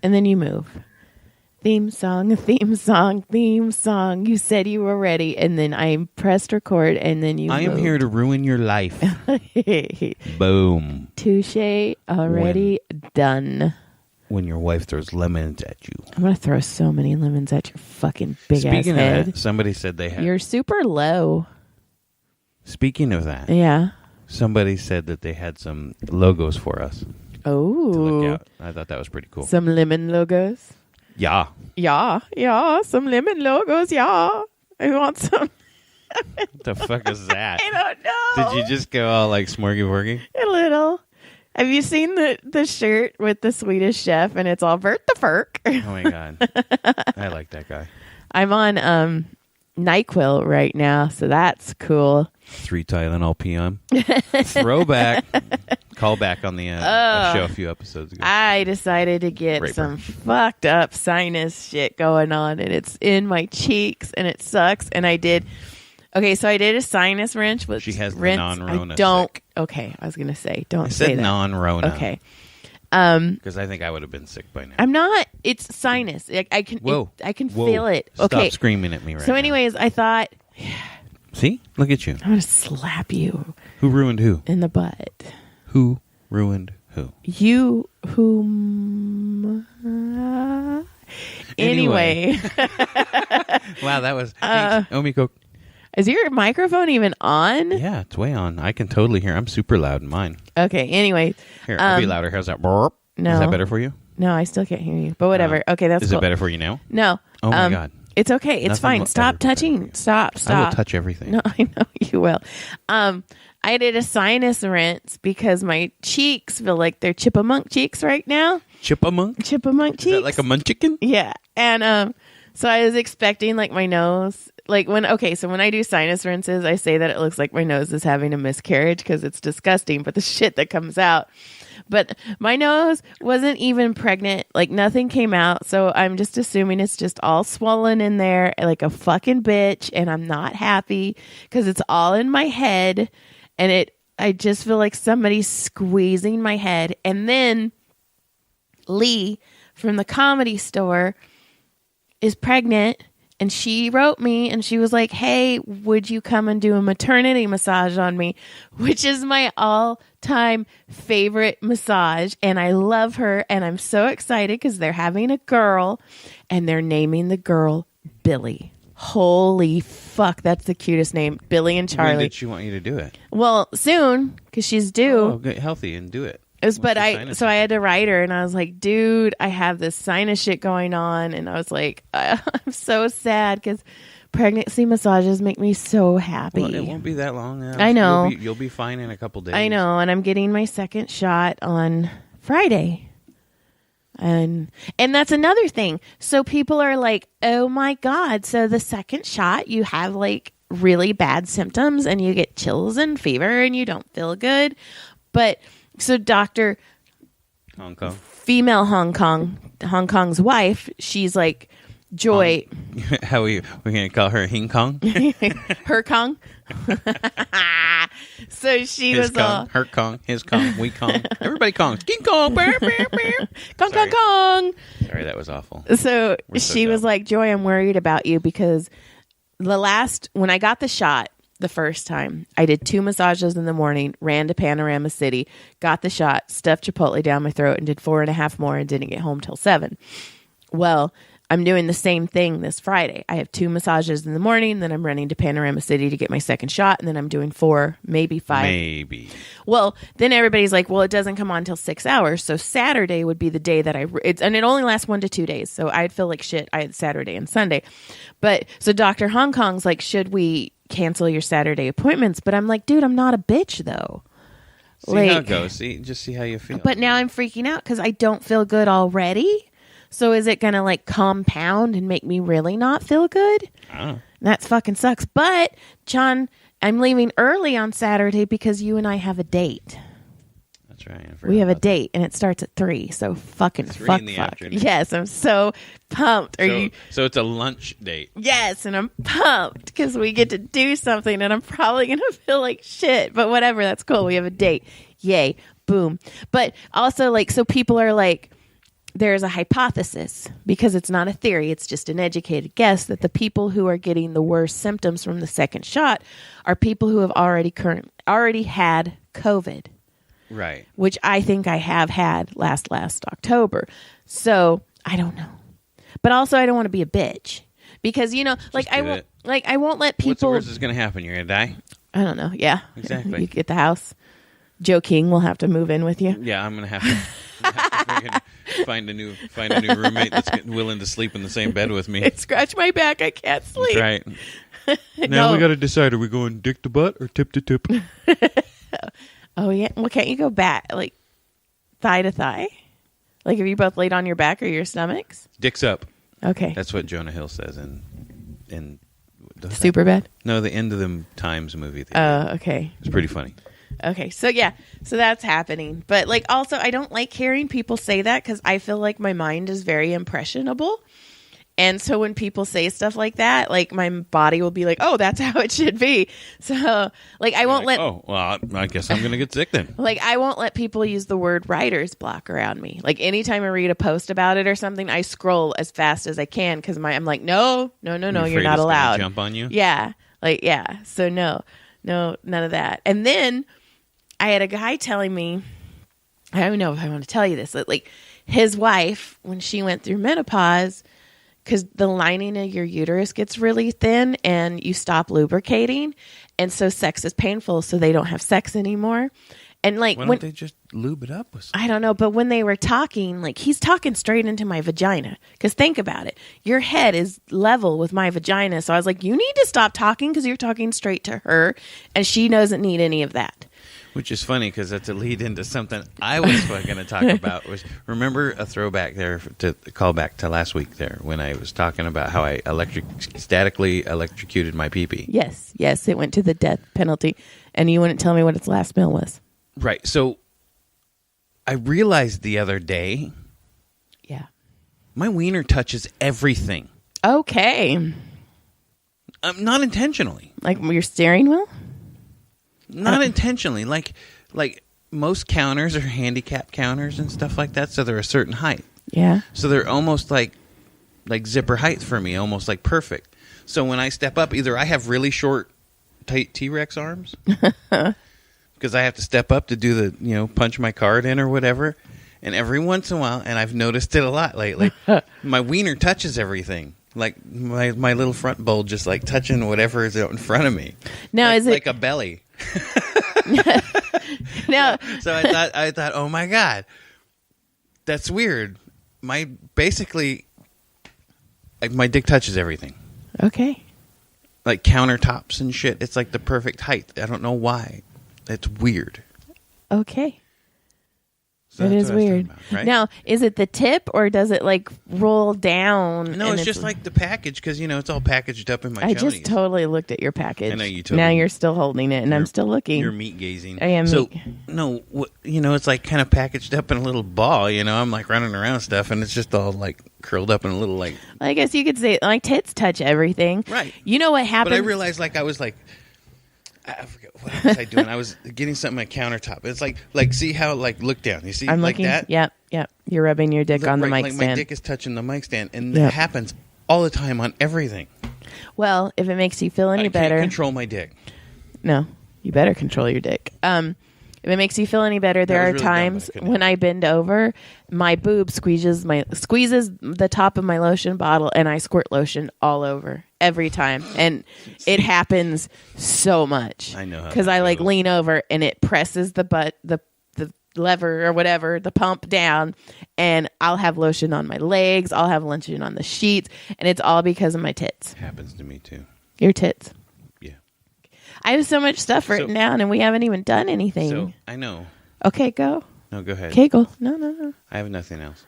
and then you move. Theme song, theme song, theme song. You said you were ready, and then I pressed record, and then you I am here to ruin your life. Boom. Touche, already done. When your wife throws lemons at you. I'm going to throw so many lemons at your fucking big ass Speaking head. of that, somebody said they had... You're super low. Speaking of that, Yeah. somebody said that they had some logos for us Oh. to look out. I thought that was pretty cool. Some lemon logos. Yeah. Yeah. Some lemon logos, yeah. I want some. What the fuck is that? I don't know. Did you just go all like smorgy worgy? A little. Have you seen the shirt with the Swedish chef and it's all Vert the Ferk? Oh my God. I like that guy. I'm on NyQuil right now, so that's cool. 3 Tylenol PM. Throwback. Call back on the show a few episodes ago. I decided to get Raper. some fucked up sinus shit going on, and it's in my cheeks, and it sucks. And I did. Okay, so I did a sinus rinse with She has the rinse. non-Rona I don't. sick. Okay, I was gonna say don't I say said that. non-Rona. Okay, Because I think I would have been sick by now. I'm not. It's sinus. I can. Whoa. I can Whoa. feel it. Stop Okay. screaming at me right So, now. anyways, I thought See? Look at you. I'm gonna slap you Who ruined who? in the butt. Who ruined who? You whom. Anyway. Wow, that was... Omiko. Is your microphone even on? Yeah, it's way on. I can totally hear. I'm super loud in mine. Okay, anyway. Here, I'll be louder. How's that? Burp. No. Is that better for you? No, I still can't hear you. But whatever. Okay, that's Is cool. it better for you now? No. Oh my God. It's okay. It's Nothing fine. will Stop ever be better for touching. you. Stop. I will touch everything. No, I know you will. I did a sinus rinse because my cheeks feel like they're chipmunk cheeks right now. Chipmunk? Chipmunk cheeks. Is that like a munchkin? Yeah. And so I was expecting like my nose, like when I do sinus rinses, I say that it looks like my nose is having a miscarriage because it's disgusting, but the shit that comes out. But my nose wasn't even pregnant. Like nothing came out. So I'm just assuming it's just all swollen in there like a fucking bitch. And I'm not happy because it's all in my head. And I just feel like somebody's squeezing my head. And then Lee from the Comedy Store is pregnant, and she wrote me and she was like, hey, would you come and do a maternity massage on me? Which is my all-time favorite massage, and I love her, and I'm so excited because they're having a girl and they're naming the girl Billy. Holy fuck, that's the cutest name. Billy and Charlie. When did she want you to do it? Well, soon, because she's due. Oh, get healthy and do it. But I had to write her, and I was like, dude, I have this sinus shit going on. And I was like, I'm so sad because pregnancy massages make me so happy. Well, it won't be that long. I know. You'll be fine in a couple days. I know. And I'm getting my second shot on Friday. And that's another thing. So people are like, oh my God. So the second shot, you have like really bad symptoms and you get chills and fever and you don't feel good. But so Dr. Hong Kong. Female Hong Kong's wife, she's like, Joy. How are you? We're going to call her Hing Kong? Her Kong. So she His was Kong, all, her Kong, his Kong, we Kong. Everybody Kongs. King Kong. Kong, Kong, Kong. Sorry, that was awful. So We're so she was dumb. like, Joy, I'm worried about you because when I got the shot the first time, I did 2 massages in the morning, ran to Panorama City, got the shot, stuffed Chipotle down my throat, and did 4.5 more and didn't get home till 7. Well, I'm doing the same thing this Friday. I have 2 massages in the morning, then I'm running to Panorama City to get my second shot, and then I'm doing 4, maybe 5. Maybe. Well, then everybody's like, well, it doesn't come on till 6 hours. So Saturday would be the day that and it only lasts 1 to 2 days. So I'd feel like shit. I had Saturday and Sunday. But so Dr. Hong Kong's like, should we cancel your Saturday appointments? But I'm like, dude, I'm not a bitch though. See how it goes. Just see how you feel. But now I'm freaking out because I don't feel good already. So is it going to like compound and make me really not feel good? I don't know. That fucking sucks. But John, I'm leaving early on Saturday because you and I have a date. That's right. We have a date and it starts at 3. So fucking 3 fuck. in the afternoon. Yes, I'm so pumped. So it's a lunch date. Yes, and I'm pumped because we get to do something and I'm probably going to feel like shit. But whatever, that's cool. We have a date. Yay. Boom. But also like, so people are like, there's a hypothesis, because it's not a theory, it's just an educated guess, that the people who are getting the worst symptoms from the second shot are people who have already had COVID. Right. Which I think I have had last October. So I don't know. But also I don't want to be a bitch. Because, you know, I won't let people. What's the worst that's going to happen? You're going to die? I don't know. Yeah. Exactly. You get the house. Joe King will have to move in with you. Yeah, I'm going to have to find a new roommate that's willing to sleep in the same bed with me. Scratch my back. I can't sleep. That's right. Now we got to decide, are we going dick to butt or tip to tip? Oh, yeah. Well, can't you go back, like, thigh to thigh? Like, if you both laid on your back or your stomachs? Dicks up. Okay. That's what Jonah Hill says in Superbad? No, the End of the Times movie. Oh, okay. It's pretty funny. Okay, so yeah, so that's happening. But like, also, I don't like hearing people say that because I feel like my mind is very impressionable. And so when people say stuff like that, like my body will be like, oh, that's how it should be. So like, I won't let. Oh, well, I guess I'm going to get sick then. Like, I won't let people use the word writer's block around me. Like, anytime I read a post about it or something, I scroll as fast as I can because I'm like, no, you're not allowed. Jump on you? Yeah. Like, yeah. So no, none of that. And then I had a guy telling me, I don't know if I want to tell you this, like his wife, when she went through menopause, because the lining of your uterus gets really thin and you stop lubricating. And so sex is painful, so they don't have sex anymore. And like, why don't they just lube it up with something? I don't know, but when they were talking, like, he's talking straight into my vagina. Because think about it. Your head is level with my vagina. So I was like, you need to stop talking because you're talking straight to her. And she doesn't need any of that. Which is funny because that's a lead into something I was going to talk about. Remember a throwback there to call back to last week there when I was talking about how I statically electrocuted my pee-pee. Yes, it went to the death penalty. And you wouldn't tell me what its last meal was. Right. So I realized the other day. Yeah. My wiener touches everything. Okay. Not intentionally. Like your steering wheel? Not intentionally. Like most counters are handicap counters and stuff like that, so they're a certain height. Yeah. So they're almost like zipper height for me, almost like perfect. So when I step up, either I have really short, tight T-Rex arms because I have to step up to do the, punch my card in or whatever. And every once in a while, and I've noticed it a lot lately, my wiener touches everything. Like my little front bowl just like touching whatever is out in front of me. Now, is it like a belly? No. So I thought, oh my God, that's weird. My dick touches everything. Okay. Like countertops and shit. It's like the perfect height. I don't know why. It's weird. Okay. So it is weird. About, right? Now, is it the tip or does it like roll down? No, it's just like the package because, it's all packaged up in my I chonies. just totally looked at your package. I know you totally. Now you're still holding it and I'm still looking. You're meat gazing. I am. So, no, it's like kind of packaged up in a little ball, I'm like running around stuff and it's just all like curled up in a little like. I guess you could say like tits touch everything. Right. You know what happened? But I realized I was like, I forget what was I doing. I was getting something on my countertop. It's like see how look down. You see I'm like looking, that? Yep. You're rubbing your dick on the mic like stand. My dick is touching the mic stand, and that happens all the time on everything. Well, if it makes you feel any better, I can't control my dick. No, you better control your dick. If it makes you feel any better, there are really times when I bend over, my boob squeezes the top of my lotion bottle, and I squirt lotion all over every time, and it happens so much. I know because I like lean over and it presses the lever or whatever, the pump down, and I'll have lotion on my legs. I'll have lotion on the sheets, and it's all because of my tits. Happens to me too. Your tits. Yeah. I have so much stuff written down, and we haven't even done anything. So I know. Okay, go. No, go ahead. Okay, go. No. I have nothing else.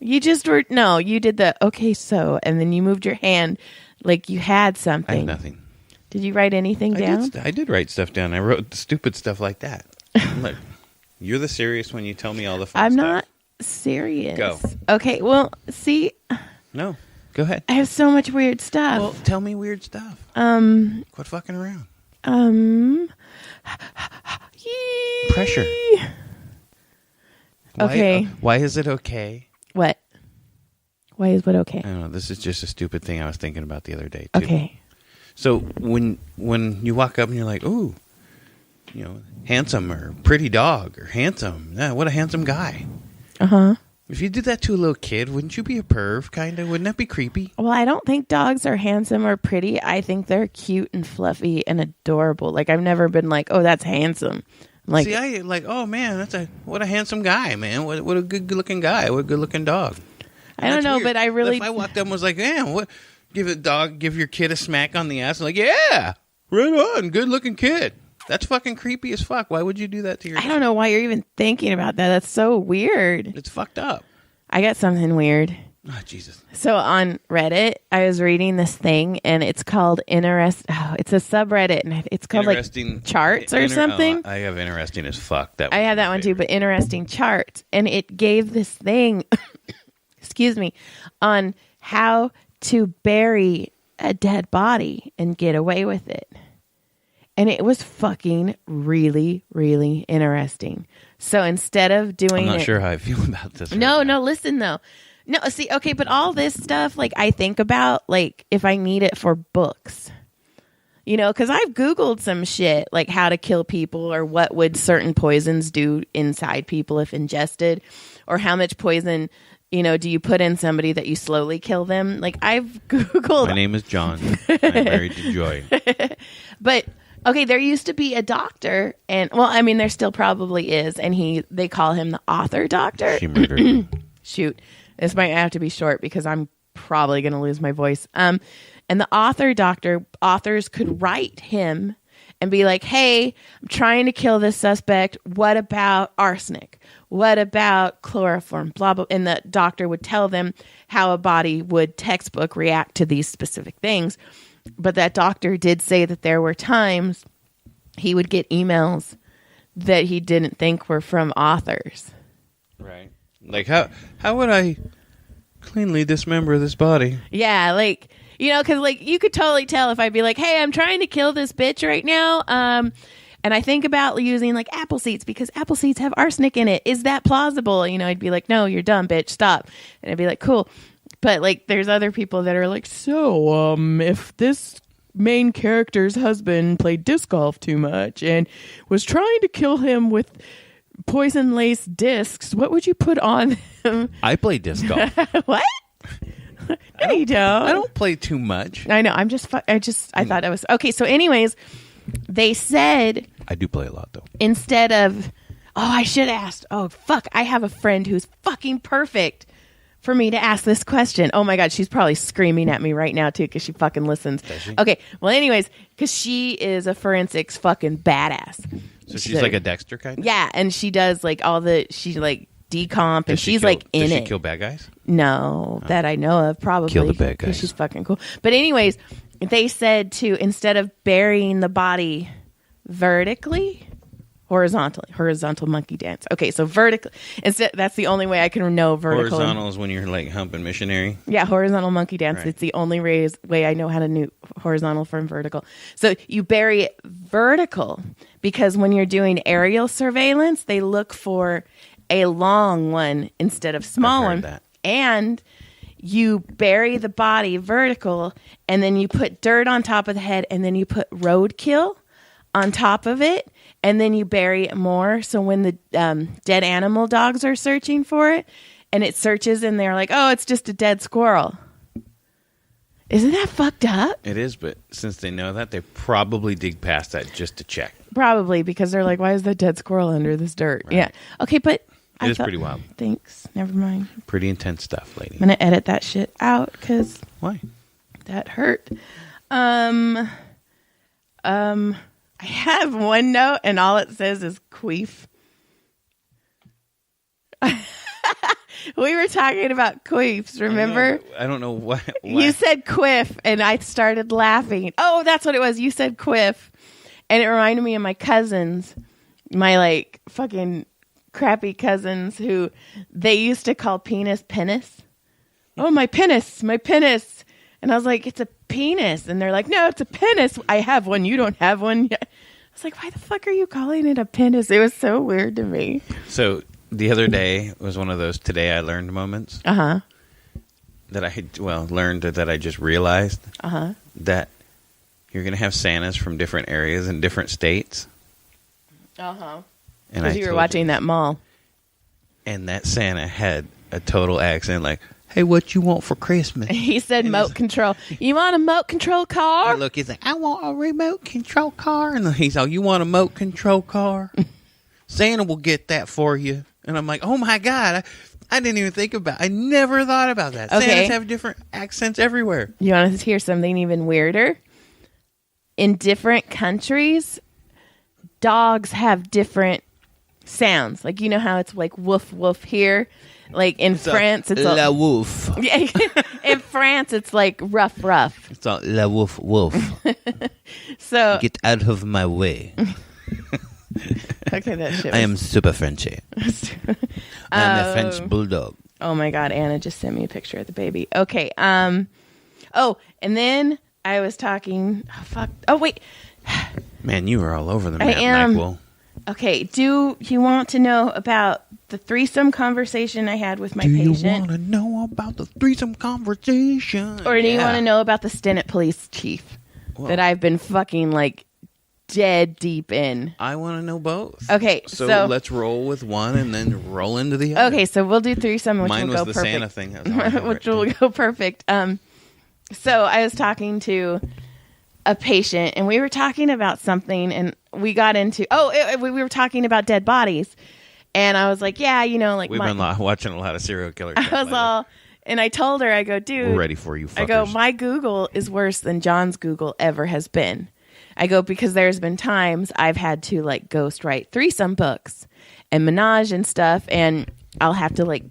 You just were you did the okay, so, and then you moved your hand like you had something. I have nothing. Did you write anything down? I did write stuff down. I wrote stupid stuff like that. Look, you're the serious when you tell me all the fun I'm stuff. not serious. Go. Okay, well, see. No, go ahead. I have so much weird stuff. Well, tell me weird stuff. Quit fucking around. Pressure. Okay. Why is it okay? What? Why is what okay? I don't know. This is just a stupid thing I was thinking about the other day, too. Okay. So when you walk up and you're like, ooh, handsome or pretty dog or handsome. Yeah, what a handsome guy. Uh-huh. If you did that to a little kid, wouldn't you be a perv, kind of? Wouldn't that be creepy? Well, I don't think dogs are handsome or pretty. I think they're cute and fluffy and adorable. Like, I've never been like, oh, that's handsome. Like, see, I like, oh, man, what a handsome guy, man. What a good-looking guy. What a good-looking dog. I don't know, weird. but I really... If I walked up and was like, man, what? Give your kid a smack on the ass. I'm like, yeah, right on, good-looking kid. That's fucking creepy as fuck. Why would you do that to your I don't know why you're even thinking about that. That's so weird. It's fucked up. I got something weird. Oh, Jesus. So on Reddit, I was reading this thing, and it's called it's a subreddit, and it's called like charts or something. I have interesting as fuck. I have that one too, but interesting charts, and it gave this thing, excuse me, on how to bury a dead body and get away with it. And it was fucking really, really interesting. So instead of doing I'm not sure how I feel about this. No, listen though. No, see, okay, but all this stuff, like, I think about, like, if I need it for books. Because I've Googled some shit, like how to kill people or what would certain poisons do inside people if ingested, or how much poison, do you put in somebody that you slowly kill them? Like, I've Googled. My name is John. I'm married to Joy. But... okay, there used to be a doctor, and well, I mean, there still probably is, and they call him the author doctor. She murdered him. Shoot, this might have to be short because I'm probably going to lose my voice. And the author doctor, authors could write him and be like, "Hey, I'm trying to kill this suspect. What about arsenic? What about chloroform? Blah blah." And the doctor would tell them how a body would textbook react to these specific things. But that doctor did say that there were times he would get emails that he didn't think were from authors. Right. Like, how would I cleanly dismember this body? Yeah, like, because, like, you could totally tell if I'd be like, hey, I'm trying to kill this bitch right now. And I think about using, like, apple seeds because apple seeds have arsenic in it. Is that plausible? I'd be like, no, you're dumb, bitch. Stop. And I'd be like, cool. But, like, there's other people that are like, so, if this main character's husband played disc golf too much and was trying to kill him with poison-laced discs, what would you put on him? I play disc golf. What? No, you don't. I don't play too much. I know. I thought it was... okay, so anyways, they said... I do play a lot, though. Instead of... oh, I should have asked. Oh, fuck. I have a friend who's fucking perfect for me to ask this question. Oh my God, she's probably screaming at me right now too because she fucking listens. Does she? Okay, well anyways, because she is a forensics fucking badass. So she's like a Dexter kind of? Yeah, and she does like she like decomp and she's like in it. Does she kill bad guys? No, that I know of, probably. Kill the bad guys. She's fucking cool. But anyways, they said instead of burying the body vertically... horizontal monkey dance. Okay, so vertical. Instead, that's the only way I can know vertical. Horizontal is when you're like humping missionary. Yeah, horizontal monkey dance. Right. It's the only way I know how to know horizontal from vertical. So you bury it vertical because when you're doing aerial surveillance, they look for a long one instead of small one. That. And you bury the body vertical, and then you put dirt on top of the head, and then you put roadkill on top of it. And then you bury it more. So when the dead animal dogs are searching for it and it searches and they're like, oh, it's just a dead squirrel. Isn't that fucked up? It is, but since they know that, they probably dig past that just to check. Probably because they're like, why is that dead squirrel under this dirt? Right. Yeah. Okay, but... It is pretty wild. Thanks. Never mind. Pretty intense stuff, lady. I'm going to edit that shit out because... why? That hurt. I have one note, and all it says is queef. We were talking about queefs, remember? I don't know what. You said quiff, and I started laughing. Oh, that's what it was. You said quiff. And it reminded me of my cousins, my, like, fucking crappy cousins who they used to call penis. Oh, my penis. And I was like, it's a penis. And they're like, no, it's a penis. I have one. You don't have one yet. I was like, why the fuck are you calling it a penis? It was so weird to me. So the other day was one of those today I learned moments. Uh-huh. that I had, learned that I just realized that you're going to have Santas from different areas and different states. And Because you were watching that mall. And that Santa had a total accent like, hey, what you want for Christmas? He said remote control. You want a remote control car? Look, he's like, I want a remote control car. And he's like, you want a remote control car? Santa will get that for you. And I'm like, oh my God. I didn't even think about it. I never thought about that. Okay. Santas have different accents everywhere. You want to hear something even weirder? In different countries, dogs have different sounds. Like, you know how it's like woof woof here? Like in France, it's la wolf. Yeah, in France, it's like rough rough. It's all la wolf wolf. So Get out of my way. okay, that shit. I am super Frenchy. I'm a French bulldog. Oh my God, Anna just sent me a picture of the baby. Okay. Oh, and then I was talking. Oh, fuck. Oh wait. Man, you were all over the map, I am. NyQuil. Okay. Do you want to know about the threesome conversation I had with my patient? Do you want to know about the threesome conversation? Or do you want to know about the Stinnett police chief that I've been fucking like dead deep in? I want to know both. Okay, so let's roll with one and then roll into the other. Okay, so we'll do threesome, which Mine will was go the perfect. Santa thing. That was all Which will go perfect. So I was talking to a patient, and we were talking about something, and we got into we were talking about dead bodies, and I was like, yeah, you know, like we've been watching a lot of serial killer. I was all, and I told her, I go, dude, we're ready for you. Fuckers. I go, my Google is worse than John's Google ever has been. I go, because there's been times I've had to like ghost write threesome books and menage and stuff, and I'll have to like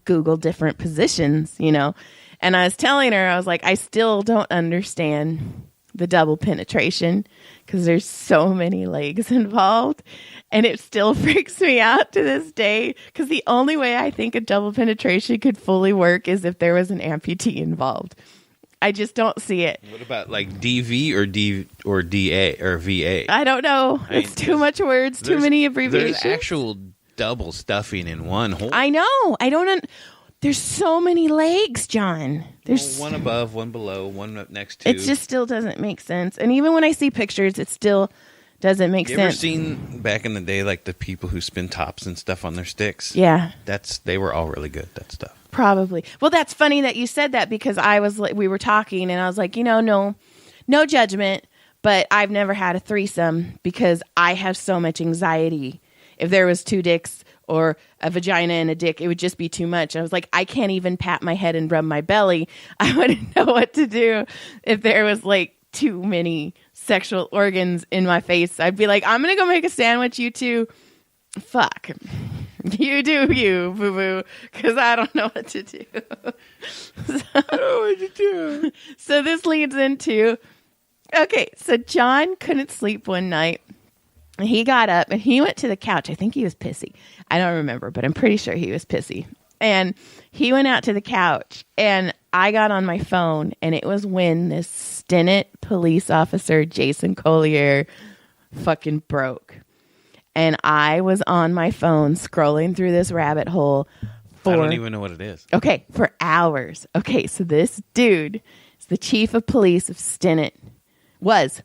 Google different positions, you know. And I was telling her, I was like, I still don't understand the double penetration because there's so many legs involved, and it still freaks me out to this day because the only way I think a double penetration could fully work is if there was an amputee involved. I just don't see it. What about like DV or DA or VA? I don't know. It's too much words, too many abbreviations. There's actual double stuffing in one hole. I know. I don't. There's so many legs, John. There's one above, one below, one up next to. It just still doesn't make sense. And even when I see pictures, it still doesn't make sense. You ever seen back in the day, like the people who spin tops and stuff on their sticks? Yeah. They were all really good, that stuff. Probably. Well, that's funny that you said that because we were talking and I was like, you know, no judgment, but I've never had a threesome because I have so much anxiety. If there was two dicks or a vagina and a dick, it would just be too much. I was like, I can't even pat my head and rub my belly. I wouldn't know what to do if there was like too many sexual organs in my face. I'd be like, I'm going to go make a sandwich, you two. Fuck. You do you, boo-boo, because I don't know what to do. I don't know what to do. So this leads into, okay, so John couldn't sleep one night. He got up and he went to the couch. I think he was pissy. I don't remember, but I'm pretty sure he was pissy. And he went out to the couch and I got on my phone and it was when this Stinnett police officer, Jason Collier, fucking broke. And I was on my phone scrolling through this rabbit hole I don't even know what it is. Okay, for hours. Okay, so this dude is the chief of police of Stinnett. Was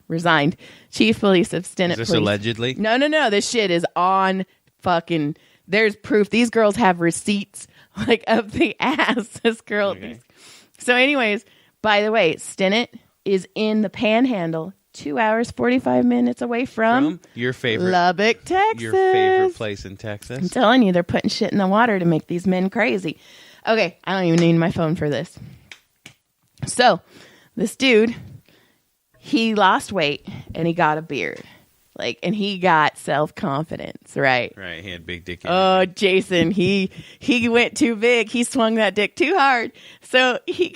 resigned. Chief police of Stinnett. Is this police. allegedly? No. This shit is on fucking. There's proof. These girls have receipts like up the ass. This girl. Okay. So, anyways, by the way, Stinnett is in the Panhandle, 2 hours 45 minutes away from your favorite Lubbock, Texas. Your favorite place in Texas. I'm telling you, they're putting shit in the water to make these men crazy. Okay, I don't even need my phone for this. So, this dude, he lost weight and he got a beard. And he got self-confidence, right? Right, he had big dick. Oh, Jason, he went too big. He swung that dick too hard. So he.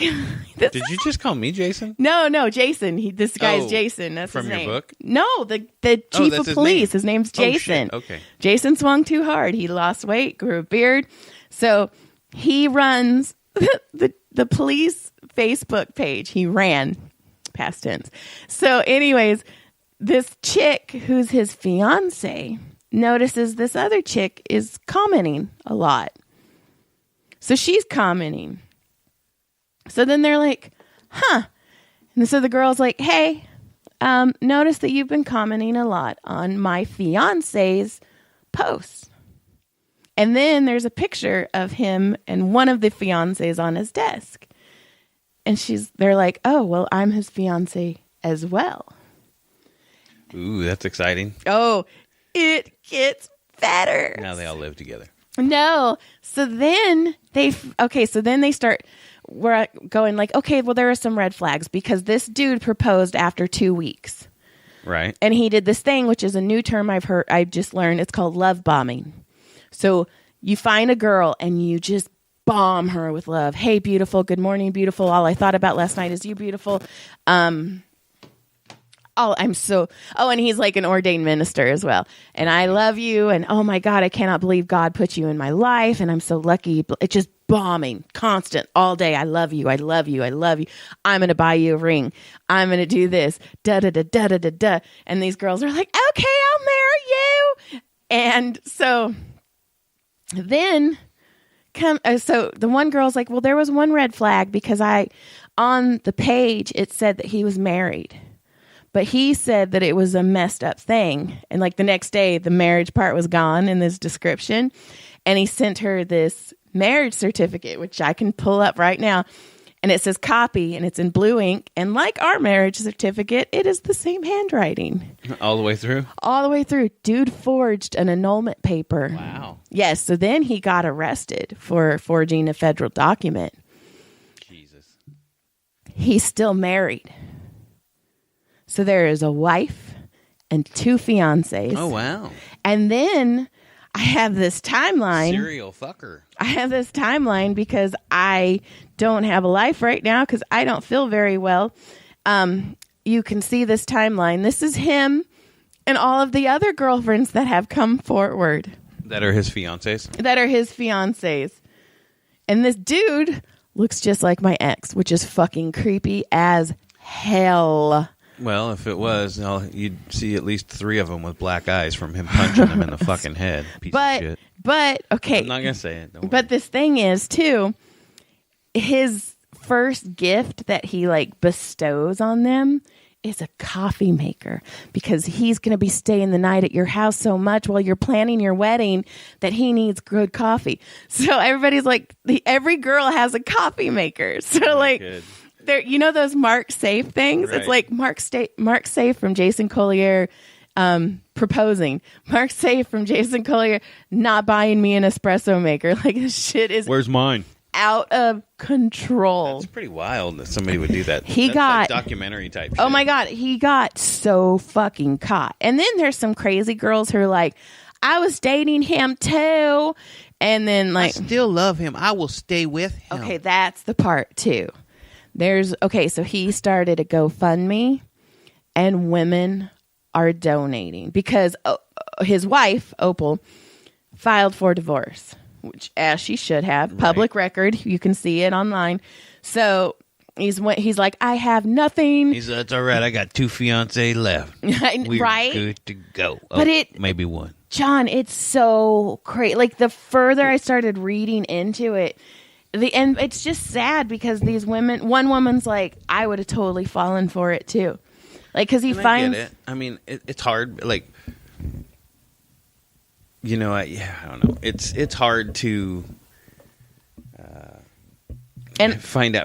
Did you just call me Jason? No, Jason. This guy's Jason. That's from his name. your book. No, the chief of police. His name's Jason. Oh, shit. Okay. Jason swung too hard. He lost weight, grew a beard. So he runs the police Facebook page. He ran, past tense. So, anyways. This chick, who's his fiance, notices this other chick is commenting a lot. So she's commenting. So then they're like, huh. And so the girl's like, hey, notice that you've been commenting a lot on my fiance's posts. And then there's a picture of him and one of the fiancés on his desk. And they're like, oh, well, I'm his fiancé as well. Ooh, that's exciting. Oh, it gets better. Now they all live together. No. So then they start, we're going like, okay, well, there are some red flags because this dude proposed after 2 weeks. Right. And he did this thing, which is a new term I've just learned. It's called love bombing. So you find a girl and you just bomb her with love. Hey, beautiful. Good morning, beautiful. All I thought about last night is you, beautiful. And he's like an ordained minister as well. And I love you. And oh my God, I cannot believe God put you in my life. And I'm so lucky. It's just bombing constant all day. I love you. I love you. I love you. I'm going to buy you a ring. I'm going to do this. Da, da, da, da, da, da, da. And these girls are like, okay, I'll marry you. And so then so the one girl's like, well, there was one red flag because on the page, it said that he was married. But he said that it was a messed up thing. And like the next day, the marriage part was gone in this description. And he sent her this marriage certificate, which I can pull up right now. And it says copy and it's in blue ink. And like our marriage certificate, it is the same handwriting. All the way through? All the way through. Dude forged an annulment paper. Wow. Yes. So then he got arrested for forging a federal document. Jesus. He's still married. So there is a wife and 2 fiancés. Oh, wow. And then I have this timeline. Serial fucker. I have this timeline because I don't have a life right now because I don't feel very well. You can see this timeline. This is him and all of the other girlfriends that have come forward. That are his fiancés? That are his fiancés. And this dude looks just like my ex, which is fucking creepy as hell. Well, if it was, you'd see at least 3 of them with black eyes from him punching them in the fucking head. Piece of shit. But, okay. I'm not going to say it. Don't worry. But this thing is, too, his first gift that he, like, bestows on them is a coffee maker because he's going to be staying the night at your house so much while you're planning your wedding that he needs good coffee. So everybody's like, every girl has a coffee maker. So, like... Good. There, you know those Mark Safe things? Right. It's like Mark Safe from Jason Collier proposing. Mark Safe from Jason Collier not buying me an espresso maker. Like, this shit is... Where's mine? Out of control. That's pretty wild that somebody would do that. That's like documentary type shit. Oh my God. He got so fucking caught. And then there's some crazy girls who are like, I was dating him too. And then like... I still love him. I will stay with him. Okay, that's the part too. So he started a GoFundMe and women are donating because his wife, Opal, filed for divorce, which as she should have. Right. Public record. You can see it online. So he's like, I have nothing. He's like, it's all right. I got 2 fiancés left. We're right? good to go. But maybe 1. John, it's so crazy. Like the further I started reading into it, and it's just sad because these women, one woman's like, I would have totally fallen for it too. Like, because he finds... I get it. I mean, it's hard. Like, you know, I don't know. It's hard to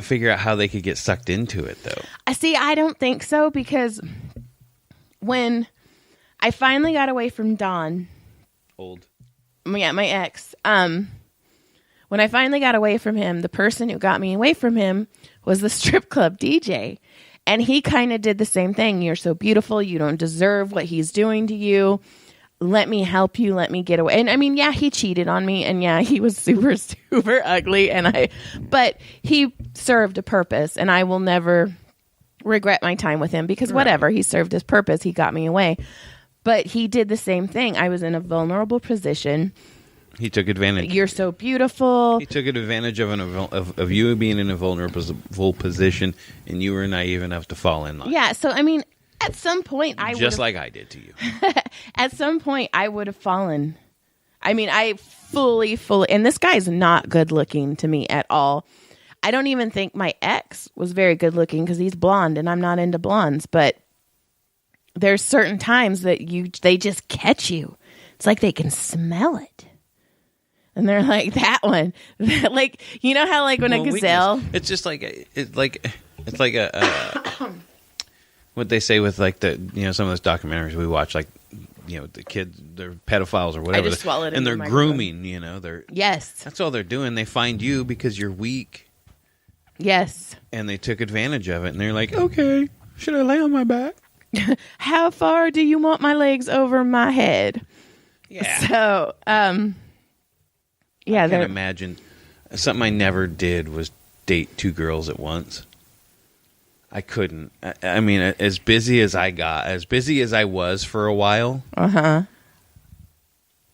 figure out how they could get sucked into it, though. I don't think so because when I finally got away from Don... Yeah, my ex... When I finally got away from him, the person who got me away from him was the strip club DJ. And he kind of did the same thing. You're so beautiful. You don't deserve what he's doing to you. Let me help you. Let me get away. And I mean, yeah, he cheated on me. And yeah, he was super, super ugly. But he served a purpose. And I will never regret my time with him because whatever, he served his purpose. He got me away. But he did the same thing. I was in a vulnerable position. He took advantage. You're so beautiful. He took advantage of you being in a vulnerable position, and you were naive enough to fall in line. Yeah, so I mean, at some point, just like I did to you. At some point, I would have fallen. I mean, I fully, and this guy's not good looking to me at all. I don't even think my ex was very good looking because he's blonde and I'm not into blondes. But there's certain times that they just catch you. It's like they can smell it. And they're like, that one. Like, you know how like when a gazelle. Weakness. It's just like it's like a what they say with like the some of those documentaries we watch, like the kids, they're pedophiles or whatever. I just swallowed it and they're in the grooming. They're yes. That's all they're doing. They find you because you're weak. Yes. And they took advantage of it, and they're like, okay, should I lay on my back? How far do you want my legs over my head? Yeah. So, yeah. I can imagine. Something I never did was date two girls at once. I couldn't. I mean, as busy as I was for a while. Uh-huh.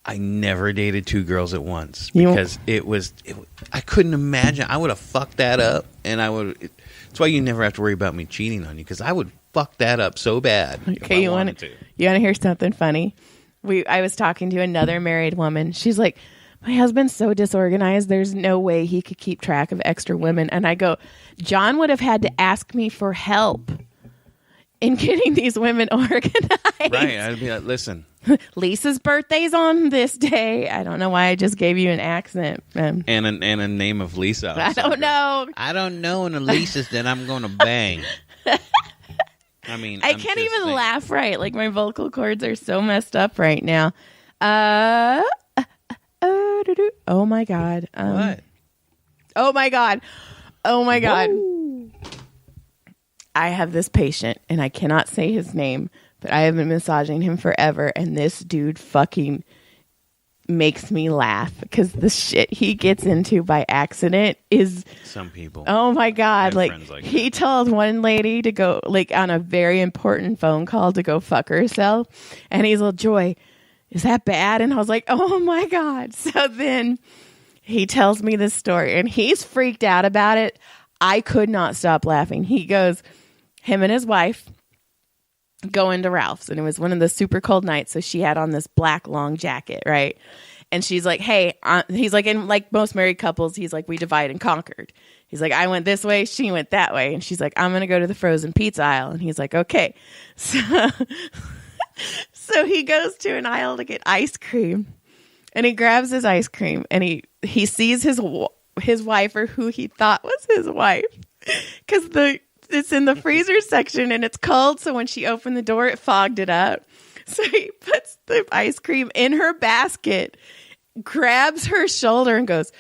I never dated two girls at once because I couldn't imagine. I would have fucked that up, and that's why you never have to worry about me cheating on you, because I would fuck that up so bad. Okay, you want to hear something funny? I was talking to another married woman. She's like, my husband's so disorganized. There's no way he could keep track of extra women. And I go, John would have had to ask me for help in getting these women organized. Right. I'd be like, listen. Lisa's birthday's on this day. I don't know why I just gave you an accent. And a name of Lisa. I don't know. I don't know any Lisas that I'm going to bang. I mean, I can't even laugh right. Like, my vocal cords are so messed up right now. Oh my God. What? Oh my God. Oh my God. Whoa. I have this patient, and I cannot say his name, but I have been massaging him forever, and this dude fucking makes me laugh because the shit he gets into by accident is some people. Oh my God. Like he that. Told one lady to go, like, on a very important phone call to go fuck herself, and he's like, Joy, is that bad? And I was like, oh my God. So then he tells me this story, and he's freaked out about it. I could not stop laughing. He goes, him and his wife go into Ralph's, and it was one of the super cold nights, so she had on this black long jacket, right? And she's like, hey, he's like, and like most married couples, he's like, we divide and conquered. He's like, I went this way, she went that way. And she's like, I'm going to go to the frozen pizza aisle. And he's like, okay. So he goes to an aisle to get ice cream, and he grabs his ice cream, and he sees his wife, or who he thought was his wife, because it's in the freezer section and it's cold. So when she opened the door, it fogged it up. So he puts the ice cream in her basket, grabs her shoulder and goes,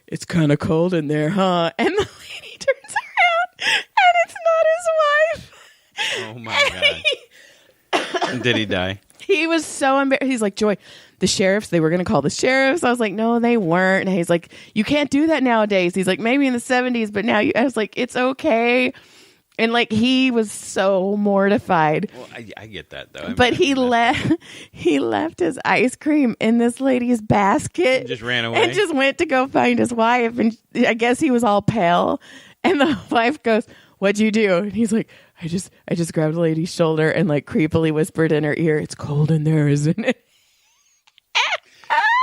it's kind of cold in there, huh? And the lady turns around and it's not his wife. Oh my God. Did he die? He was so embarrassed. He's like, Joy, the sheriffs, they were going to call the sheriffs. I was like, no, they weren't. And he's like, you can't do that nowadays. He's like, maybe in the 70s, but now I was like, it's okay. And like, he was so mortified. Well, I get that though. But he left his ice cream in this lady's basket. And just ran away. And just went to go find his wife. And I guess he was all pale. And the wife goes, what'd you do? And he's like, I just grabbed the lady's shoulder and like creepily whispered in her ear, it's cold in there, isn't it?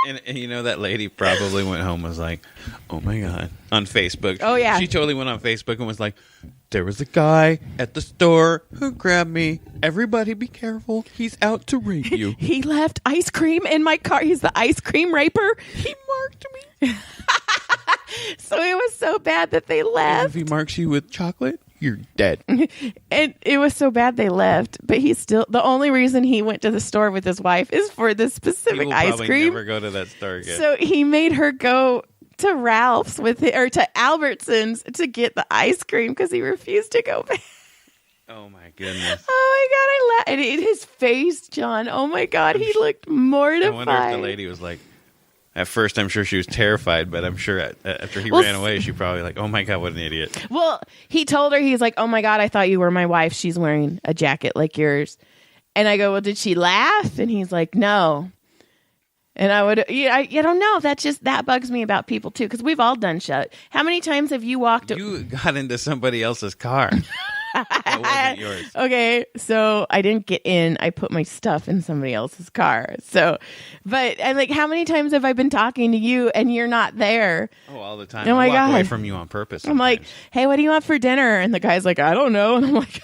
And you know, that lady probably went home and was like, oh my God, on Facebook. Oh yeah. She totally went on Facebook and was like, there was a guy at the store who grabbed me. Everybody be careful. He's out to rape you. He left ice cream in my car. He's the ice cream raper. He marked me. So it was so bad that they left. And if he marks you with chocolate, you're dead. And it was so bad they left. But the only reason he went to the store with his wife is for this specific ice cream. He will never go to that store again. So he made her go to Ralph's or to Albertsons to get the ice cream because he refused to go back. Oh my goodness. Oh my God, I laughed. And his face, John, oh my God, he looked mortified. I wonder if the lady was like, at first, I'm sure she was terrified, but I'm sure after he ran away, she probably like, oh my God, what an idiot. Well, he told her, he's like, oh my God, I thought you were my wife. She's wearing a jacket like yours. And I go, well, did she laugh? And he's like, no. And I don't know. That bugs me about people too, because we've all done shit. How many times have you walked? You got into somebody else's car. That wasn't yours. Okay, so I didn't get in. I put my stuff in somebody else's car. So, but I'm like, how many times have I been talking to you and you're not there? Oh, all the time. Oh my I walk away God. from you on purpose. I'm like, sometimes. hey, what do you want for dinner? And the guy's like, I don't know. And I'm like,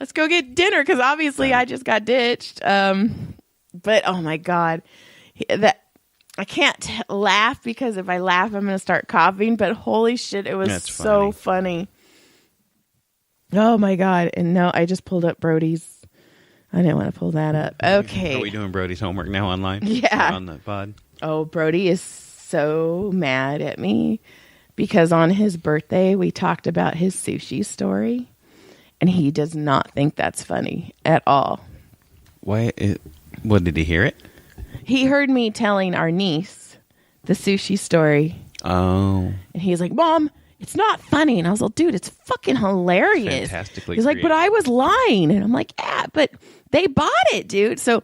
let's go get dinner because obviously I just got ditched. But oh my God, that I can't laugh because if I laugh, I'm going to start coughing. But holy shit, it was That's so funny. Oh my God. And no, I just pulled up Brody's. I didn't want to pull that up. Okay. Are we doing Brody's homework now online? Yeah. Or on the pod? Oh, Brody is so mad at me because on his birthday, we talked about his sushi story. And he does not think that's funny at all. Why? What, did he hear it? He heard me telling our niece the sushi story. Oh. And he's like, Mom, it's not funny. And I was like, dude, it's fucking hilarious. Fantastically He's like, but I was lying. And I'm like, yeah, but they bought it, dude. So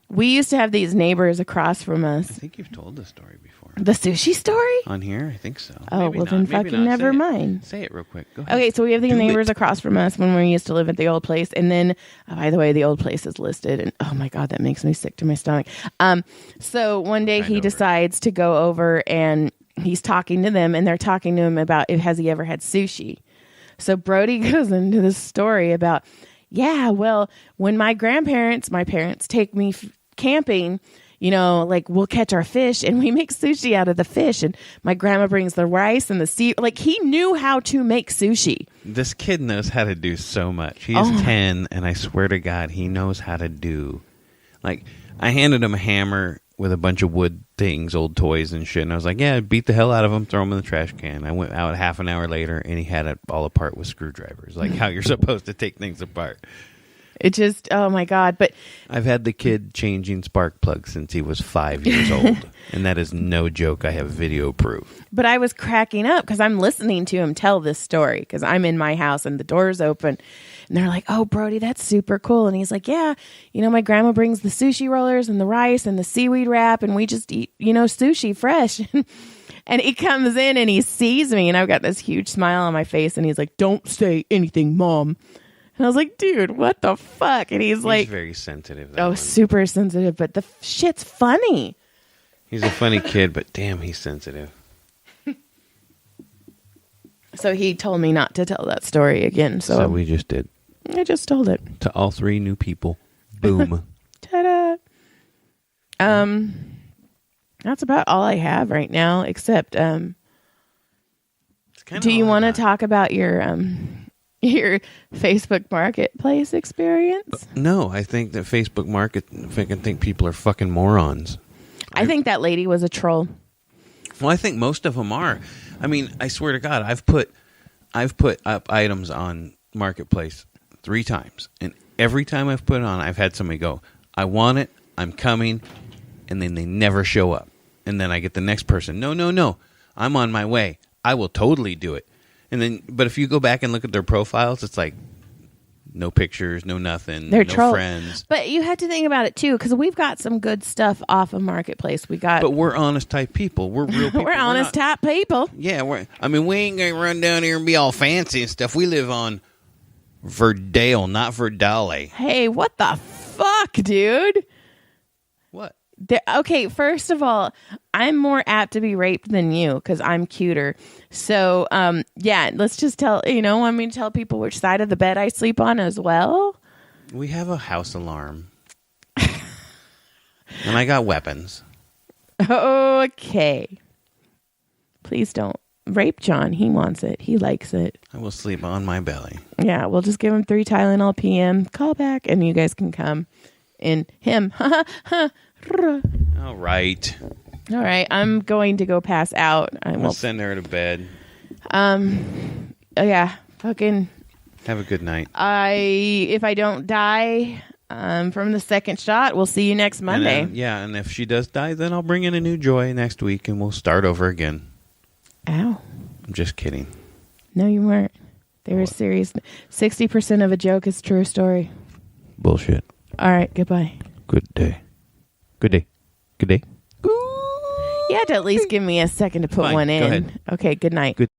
we used to have these neighbors across from I us. think you've told this story before. The sushi story? On here? I think so. Oh, Maybe well, not. then Maybe fucking not. never Say it. mind. Say it real quick. Go ahead. Okay, so we have these Do neighbors it. across from us when we used to live at the old place. And then, by the way, the old place is listed. And oh my God, that makes me sick to my stomach. So one day he decides to go over and he's talking to them and they're talking to him about has he ever had sushi. So Brody goes into this story about, yeah, well, when my parents take me camping, you know, like we'll catch our fish and we make sushi out of the fish. And my grandma brings the rice and the sea. Like he knew how to make sushi. This kid knows how to do so much. He's 10, and I swear to God, he knows how to do. Like, I handed him a hammer with a bunch of wood things, old toys and shit. And I was like, yeah, beat the hell out of him, throw him in the trash can. I went out half an hour later, and he had it all apart with screwdrivers, like how you're supposed to take things apart. It just, oh my God. But I've had the kid changing spark plugs since he was 5 years old. And that is no joke. I have video proof. But I was cracking up because I'm listening to him tell this story because I'm in my house and the door's open. And they're like, oh, Brody, that's super cool. And he's like, yeah, you know, my grandma brings the sushi rollers and the rice and the seaweed wrap. And we just eat, you know, sushi fresh. And he comes in and he sees me. And I've got this huge smile on my face. And he's like, don't say anything, Mom. And I was like, dude, what the fuck? And he's like, very sensitive. Oh, super sensitive. But the shit's funny. He's a funny kid, but damn, he's sensitive. So he told me not to tell that story again. So we just did. I just told it. To all 3 new people. Boom. Ta-da. That's about all I have right now, except do you want to talk about your Facebook Marketplace experience? No, I think that Facebook Market, I think people are fucking morons. I think that lady was a troll. Well, I think most of them are. I mean, I swear to God, I've put up items on Marketplace 3 times, and every time I've put it on, I've had somebody go, I want it, I'm coming, and then they never show up. And then I get the next person, no, I'm on my way. I will totally do it. And then, but if you go back and look at their profiles, it's like no pictures, no nothing, They're no trolls. friends. But you have to think about it too, because we've got some good stuff off of Marketplace. But we're honest type people. We're real people. We're honest type people. Yeah, we ain't gonna run down here and be all fancy and stuff. We live on Verdale, not Verdale. Hey, what the fuck, dude? What? Okay, first of all, I'm more apt to be raped than you because I'm cuter. So, yeah, let's just want me to tell people which side of the bed I sleep on as well? We have a house alarm. And I got weapons. Okay. Please don't rape John. He wants it. He likes it. I will sleep on my belly. Yeah, we'll just give him 3 Tylenol PM. Call back and you guys can come in him. All right. All right, I'm going to go pass out. We'll send her to bed. Yeah, fucking. Have a good night. If I don't die from the second shot, we'll see you next Monday. And if she does die, then I'll bring in a new Joy next week and we'll start over again. Ow. I'm just kidding. No, you weren't. They were serious. 60% of a joke is true story. Bullshit. All right, goodbye. Good day. Good day. Good day. You had to at least give me a second to put Fine, one in. go ahead. Okay, good night. Good